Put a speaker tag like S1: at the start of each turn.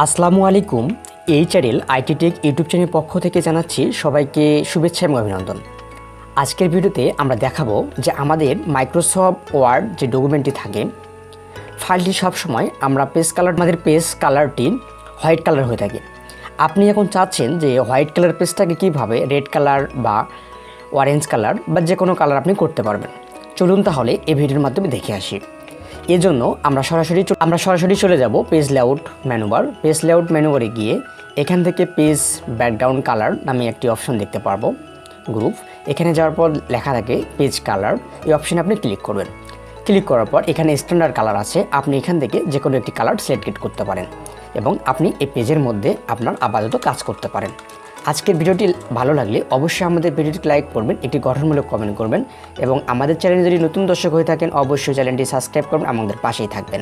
S1: আসসালামু আলাইকুম। এই চ্যানেল আইটি টেক ইউটিউব চ্যানেলের পক্ষ থেকে জানাচ্ছি সবাইকে শুভেচ্ছা এবং অভিনন্দন। আজকের ভিডিওতে আমরা দেখাবো যে আমাদের মাইক্রোসফট ওয়ার্ড যে ডকুমেন্টটি থাকে, ফাইলটি সবসময় আমরা আমাদের পেজ কালারটি হোয়াইট কালার হয়ে থাকে। আপনি এখন চাচ্ছেন যে হোয়াইট কালার পেজটাকে কীভাবে রেড কালার বা অরেঞ্জ কালার বা যে কোনো কালার আপনি করতে পারবেন। চলুন তাহলে এই ভিডিওর মাধ্যমে দেখে আসি। এজন্য আমরা সরাসরি চলে যাব page layout menu bar. Page layout মেনুবারে গিয়ে এখান থেকে পেজ ব্যাকগ্রাউন্ড কালার নামে একটি অপশন দেখতে পারবো, গ্রুপ। এখানে যাওয়ার পর লেখা থাকে পেজ কালার, এই অপশানে আপনি ক্লিক করবেন। ক্লিক করার পর এখানে স্ট্যান্ডার্ড কালার আছে, আপনি এখান থেকে যে কোনো একটি কালার সিলেক্ট করতে পারেন এবং আপনি এই পেজের মধ্যে আপনার আপাতত কাজ করতে পারেন। আজকের ভিডিওটি ভালো লাগলে অবশ্যই আমাদের ভিডিওটি লাইক করবেন, একটি গঠনমূলক কমেন্ট করবেন এবং আমাদের চ্যানেলে যদি নতুন দর্শক হয়ে থাকেন অবশ্যই চ্যানেলটি সাবস্ক্রাইব করবেন, আমাদের পাশেই থাকবেন।